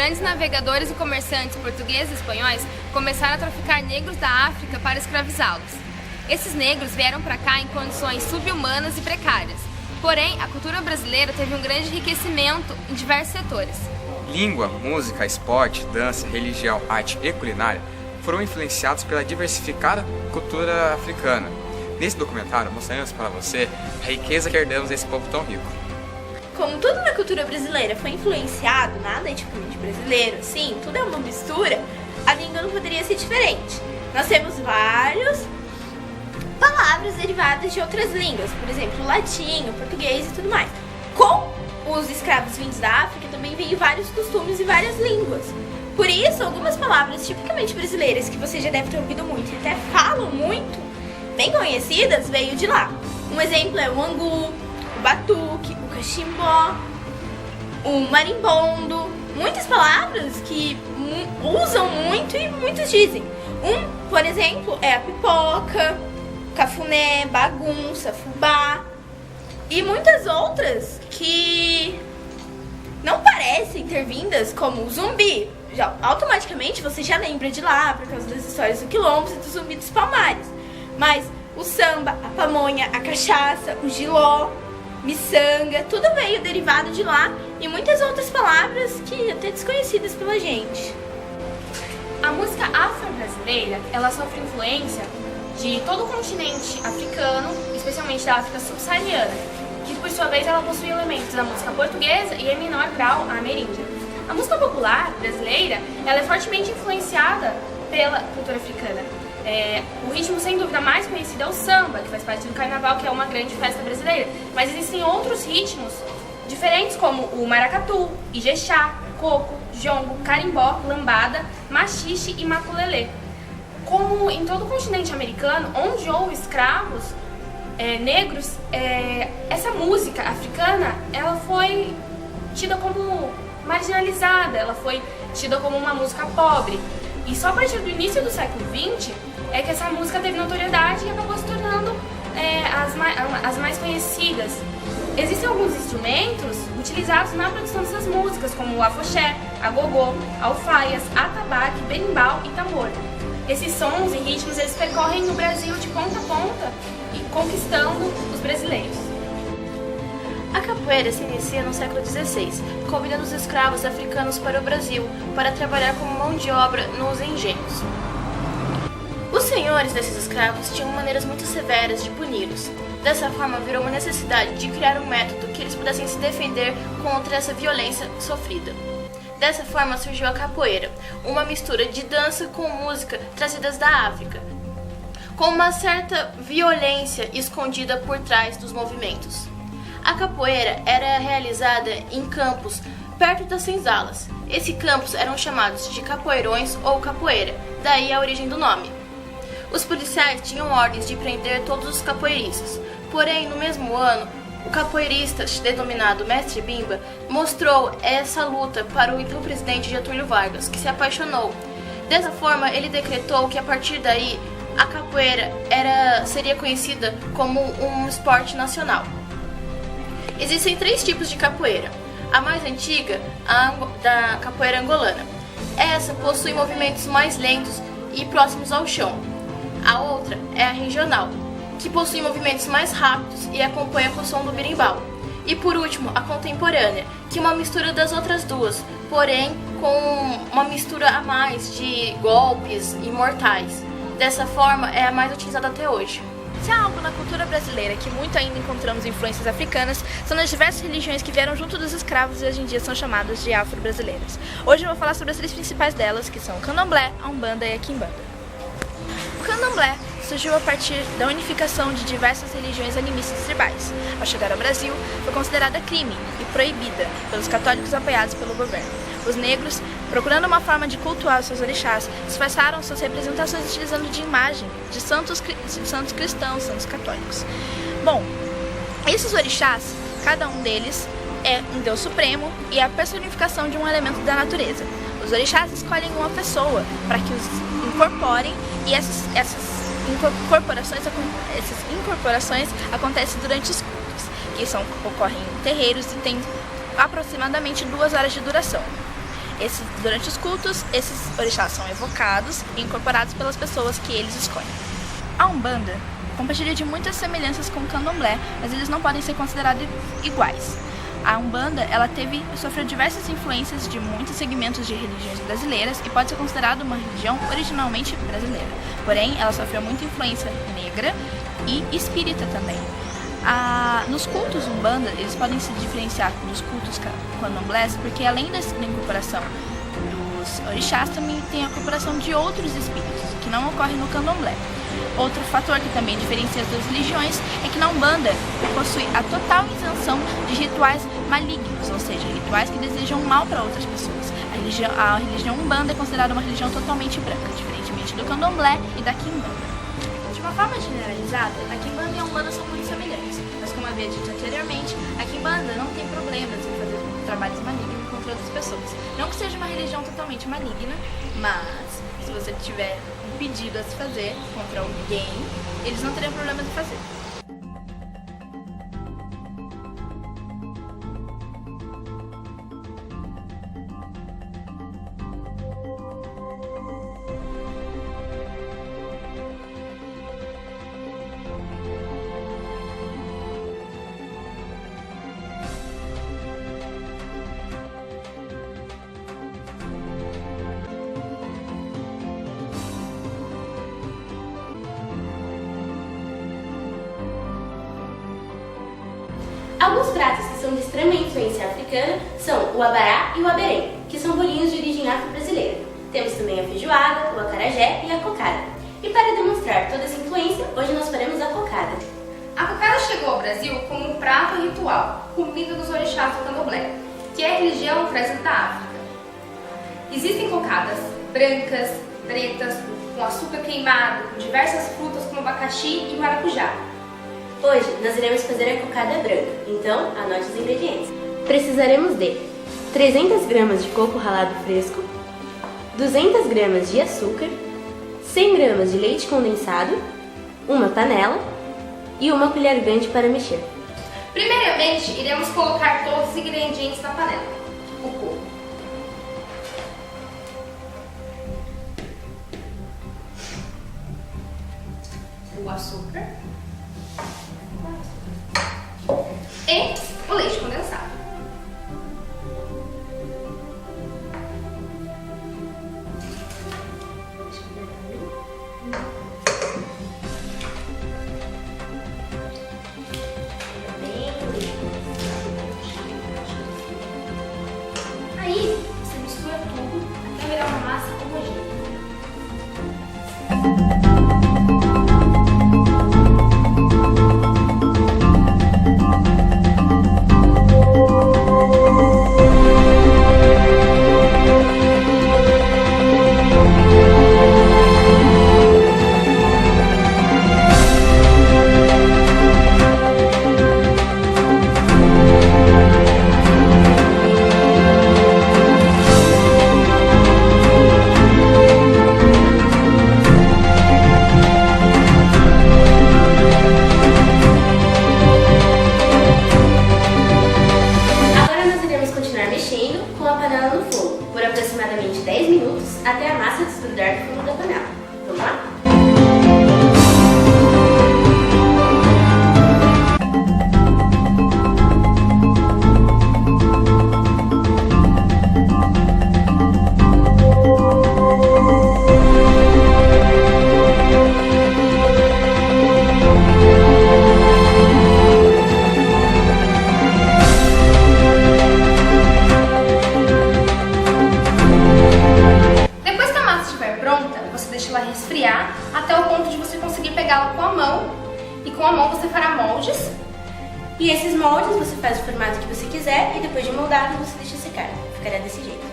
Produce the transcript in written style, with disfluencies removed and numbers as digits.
grandes navegadores e comerciantes portugueses e espanhóis começaram a traficar negros da África para escravizá-los. Esses negros vieram para cá em condições subhumanas e precárias. Porém, a cultura brasileira teve um grande enriquecimento em diversos setores. Língua, música, esporte, dança, religião, arte e culinária foram influenciados pela diversificada cultura africana. Nesse documentário, mostraremos para você a riqueza que herdamos desse povo tão rico. Como tudo na cultura brasileira foi influenciado, nada é tipicamente brasileiro, sim, tudo é uma mistura, a língua não poderia ser diferente. Nós temos várias palavras derivadas de outras línguas, por exemplo, o latim, o português e tudo mais. Com os escravos vindos da África também veio vários costumes e várias línguas. Por isso, algumas palavras tipicamente brasileiras que você já deve ter ouvido muito e até falam muito, bem conhecidas, veio de lá. Um exemplo é o angu, o batuque, o cachimbó, o marimbondo. Muitas palavras que usam muito e muitos dizem. Por exemplo, é a pipoca, cafuné, bagunça, fubá. E muitas outras que não parecem ter vindas, como o zumbi. Automaticamente você já lembra de lá, por causa das histórias do Quilombo e do Zumbi dos Palmares. Mas o samba, a pamonha, a cachaça, o giló, miçanga, tudo veio derivado de lá e muitas outras palavras que até desconhecidas pela gente. A música afro-brasileira, ela sofre influência de todo o continente africano, especialmente da África subsaariana, que por sua vez ela possui elementos da música portuguesa e em menor grau a ameríndia. A música popular brasileira, ela é fortemente influenciada pela cultura africana. O ritmo sem dúvida mais conhecido é o samba, que faz parte do carnaval, que é uma grande festa brasileira. Mas existem outros ritmos diferentes como o maracatu, ijexá, coco, jongo, carimbó, lambada, machixe e maculelê. Como em todo o continente americano, onde houve escravos negros, essa música africana ela foi tida como marginalizada, ela foi tida como uma música pobre. E só a partir do início do século XX é que essa música teve notoriedade e acabou se tornando as mais conhecidas. Existem alguns instrumentos utilizados na produção dessas músicas, como o afoxé, agogô, alfaias, atabaque, berimbau e tambor. Esses sons e ritmos eles percorrem no Brasil de ponta a ponta e conquistando os brasileiros. A capoeira se inicia no século XVI, convidando os escravos africanos para o Brasil para trabalhar como mão de obra nos engenhos. Os senhores desses escravos tinham maneiras muito severas de puni-los. Dessa forma, virou uma necessidade de criar um método que eles pudessem se defender contra essa violência sofrida. Dessa forma surgiu a capoeira, uma mistura de dança com música trazidas da África, com uma certa violência escondida por trás dos movimentos. A capoeira era realizada em campos perto das senzalas. Esses campos eram chamados de capoeirões ou capoeira, daí a origem do nome. Os policiais tinham ordens de prender todos os capoeiristas, porém no mesmo ano, o capoeirista denominado Mestre Bimba mostrou essa luta para o então presidente Getúlio Vargas, que se apaixonou. Dessa forma, ele decretou que a partir daí a capoeira seria conhecida como um esporte nacional. Existem 3 tipos de capoeira. A mais antiga, da capoeira angolana. Essa possui movimentos mais lentos e próximos ao chão. A outra é a regional, que possui movimentos mais rápidos e acompanha com o som do berimbau. E por último, a contemporânea, que é uma mistura das outras duas, porém com uma mistura a mais de golpes e mortais. Dessa forma, é a mais utilizada até hoje. Se há algo na cultura brasileira que muito ainda encontramos influências africanas, são as diversas religiões que vieram junto dos escravos e hoje em dia são chamadas de afro-brasileiras. Hoje eu vou falar sobre as 3 principais delas, que são o candomblé, a umbanda e a quimbanda. O candomblé surgiu a partir da unificação de diversas religiões animistas tribais. Ao chegar ao Brasil, foi considerada crime e proibida pelos católicos apoiados pelo governo. Os negros, procurando uma forma de cultuar os seus orixás, disfarçaram suas representações utilizando de imagem de santos cristãos, santos católicos. Bom, esses orixás, cada um deles é um deus supremo e é a personificação de um elemento da natureza. Os orixás escolhem uma pessoa para que os incorporem e essas incorporações acontecem durante os cultos, que ocorrem em terreiros e têm aproximadamente 2 horas de duração. Durante os cultos, esses orixás são evocados e incorporados pelas pessoas que eles escolhem. A Umbanda compartilha de muitas semelhanças com o Candomblé, mas eles não podem ser considerados iguais. A Umbanda sofreu diversas influências de muitos segmentos de religiões brasileiras e pode ser considerada uma religião originalmente brasileira. Porém, ela sofreu muita influência negra e espírita também. Nos cultos Umbanda, eles podem se diferenciar dos cultos candomblés, porque além da incorporação dos orixás, também tem a incorporação de outros espíritos, que não ocorre no Candomblé. Outro fator que também diferencia as duas religiões é que na Umbanda possui a total isenção de rituais malignos, ou seja, rituais que desejam mal para outras pessoas. A religião Umbanda é considerada uma religião totalmente branca, diferentemente do Candomblé e da Quimbanda. De uma forma generalizada, a Quimbanda e a Umbanda são muito semelhantes, mas como havia dito anteriormente, a Quimbanda não tem problemas em fazer trabalhos malignos contra outras pessoas. Não que seja uma religião totalmente maligna, mas se você tiver um pedido a se fazer contra alguém, eles não teriam problema de fazer. Alguns pratos que são de extrema influência africana são o abará e o aberém, que são bolinhos de origem afro-brasileira. Temos também a feijoada, o acarajé e a cocada. E para demonstrar toda essa influência, hoje nós faremos a cocada. A cocada chegou ao Brasil como um prato ritual, comida dos orixás do Candomblé, que é a religião trazida da África. Existem cocadas brancas, pretas, com açúcar queimado, com diversas frutas como abacaxi e maracujá. Hoje nós iremos fazer a cocada branca, então anote os ingredientes. Precisaremos de 300 gramas de coco ralado fresco, 200 gramas de açúcar, 100 gramas de leite condensado, uma panela e uma colher grande para mexer. Primeiramente, iremos colocar todos os ingredientes na panela. O coco, o açúcar e o leite condensado. Aí, você mistura tudo até virar uma massa homogênea. Aproximadamente 10 minutos até a massa desgrudar do fundo da panela. Vamos lá? Resfriar até o ponto de você conseguir pegá-la com a mão, e com a mão você fará moldes. E esses moldes você faz o formato que você quiser e depois de moldado você deixa secar. Ficará desse jeito.